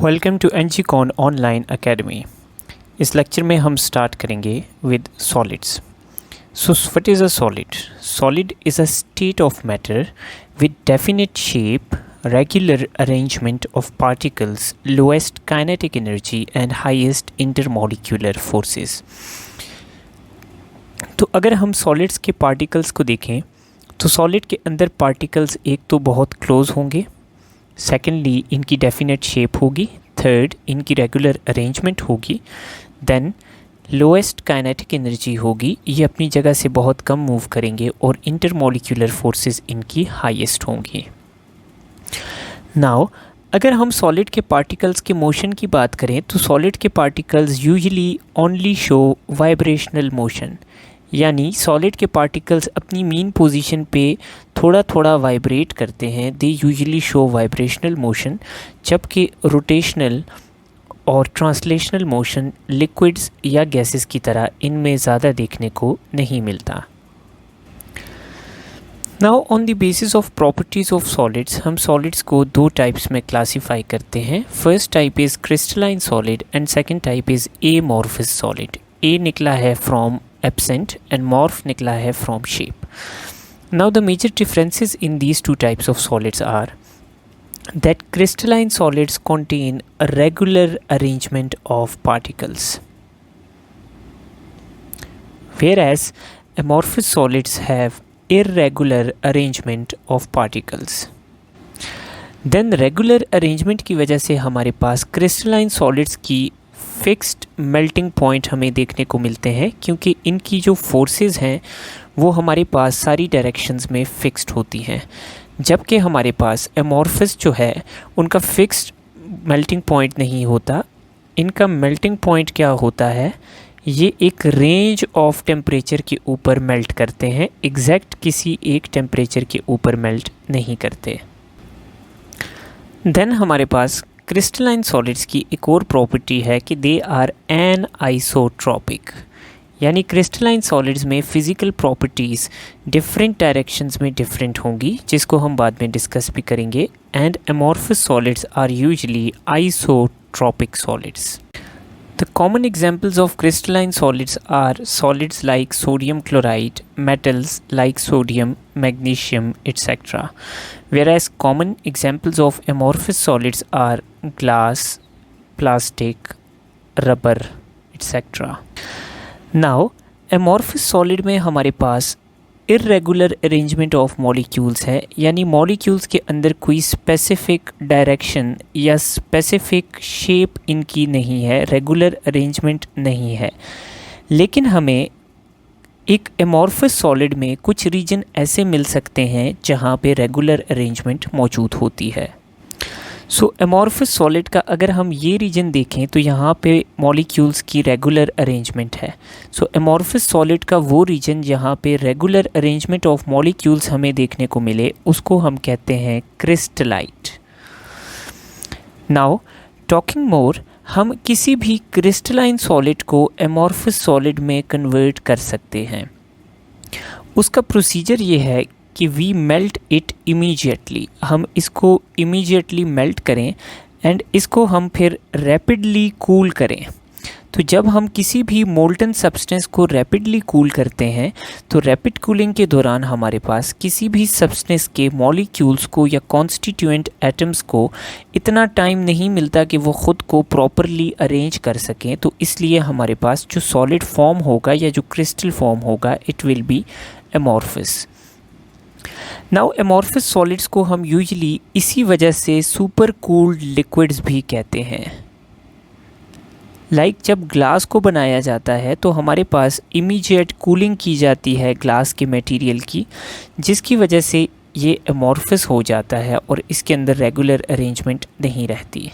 Welcome to एनजीकॉन online academy. इस lecture में हम स्टार्ट करेंगे with solids. So what is a solid? Solid is a state of matter with definite shape, regular arrangement of particles, lowest kinetic energy and highest intermolecular forces. तो अगर हम solids के particles को देखें तो सॉलिड के अंदर पार्टिकल्स एक तो बहुत क्लोज होंगे, सेकेंडली इनकी डेफिनेट शेप होगी, थर्ड इनकी रेगुलर अरेंजमेंट होगी, देन लोएस्ट काइनेटिक एनर्जी होगी, ये अपनी जगह से बहुत कम मूव करेंगे और इंटरमॉलिक्यूलर फोर्सेस इनकी हाईएस्ट होंगी। नाउ अगर हम सॉलिड के पार्टिकल्स के मोशन की बात करें तो सॉलिड के particles usually only show vibrational motion, यानी सॉलिड के पार्टिकल्स अपनी मीन पोजीशन पे थोड़ा थोड़ा वाइब्रेट करते हैं। They usually show vibrational motion, जबकि रोटेशनल और ट्रांसलेशनल मोशन लिक्विड्स या गैसेस की तरह इनमें ज़्यादा देखने को नहीं मिलता। Now on the basis of properties of solids हम सॉलिड्स को दो टाइप्स में क्लासीफाई करते हैं। First type is crystalline solid and second type is amorphous solid. ए निकला है फ्रॉम absent and morph निकला है from shape. Now the major differences in these two types of solids are that crystalline solids contain a regular arrangement of particles, whereas amorphous solids have irregular arrangement of particles. Then regular arrangement की वजह से हमारे पास crystalline solids की fixed melting point हमें देखने को मिलते हैं, क्योंकि इनकी जो फोर्सेस हैं वो हमारे पास सारी डायरेक्शंस में फिक्स्ड होती हैं, जबकि हमारे पास एमॉर्फस जो है उनका फिक्स्ड मेल्टिंग पॉइंट नहीं होता। इनका मेल्टिंग पॉइंट क्या होता है, ये एक रेंज ऑफ टेम्परेचर के ऊपर मेल्ट करते हैं, एग्जैक्ट किसी एक टेम्परेचर के ऊपर मेल्ट नहीं करते। देन हमारे पास क्रिस्टलाइन सॉलिड्स की एक और प्रॉपर्टी है कि दे आर एन आइसोट्रॉपिक, यानी क्रिस्टलाइन सॉलिड्स में फ़िज़िकल प्रॉपर्टीज़ डिफरेंट डायरेक्शंस में डिफरेंट होंगी, जिसको हम बाद में डिस्कस भी करेंगे। And amorphous solids are usually isotropic solids. The common examples of crystalline solids are solids like sodium chloride, metals like sodium, magnesium, etc. Whereas common examples of amorphous solids are glass, plastic, rubber, etc. Now, amorphous solid में हमारे पास irregular arrangement of molecules है, यानी molecules के अंदर कोई specific direction या specific shape इनकी नहीं है, रेगुलर अरेंजमेंट नहीं है। लेकिन हमें एक एमॉर्फस सॉलिड में कुछ रीजन ऐसे मिल सकते हैं जहाँ पे रेगुलर अरेंजमेंट मौजूद होती है। सो एमॉर्फस सॉलिड का अगर हम ये रीजन देखें तो यहाँ पे मॉलिक्यूल्स की रेगुलर अरेंजमेंट है। सो एमॉर्फस सॉलिड का वो रीजन जहाँ पे रेगुलर अरेंजमेंट ऑफ मॉलिक्यूल्स हमें देखने को मिले उसको हम कहते हैं क्रिस्टलाइट। नाउ टॉकिंग मोर, हम किसी भी क्रिस्टलाइन सॉलिड को एमॉर्फस सॉलिड में कन्वर्ट कर सकते हैं। उसका प्रोसीजर ये है कि वी मेल्ट इट इमीडिएटली, हम इसको इमीडिएटली मेल्ट करें एंड इसको हम फिर रैपिडली कूल करें। तो जब हम किसी भी मोल्टन सब्सटेंस को रैपिडली कूल करते हैं तो रैपिड कूलिंग के दौरान हमारे पास किसी भी सब्सटेंस के मॉलिक्यूल्स को या कॉन्स्टिट्यूएंट एटम्स को इतना टाइम नहीं मिलता कि वो ख़ुद को प्रॉपरली अरेंज कर सकें। तो इसलिए हमारे पास जो सॉलिड फॉर्म होगा या जो क्रिस्टल फॉर्म होगा it will be amorphous. Now amorphous solids को हम यूजुअली इसी वजह से सुपर कूल्ड लिक्विड्स भी कहते हैं। लाइक जब ग्लास को बनाया जाता है तो हमारे पास इमीडिएट कूलिंग की जाती है ग्लास के मटेरियल की, जिसकी वजह से ये एमॉर्फस हो जाता है और इसके अंदर रेगुलर अरेंजमेंट नहीं रहती।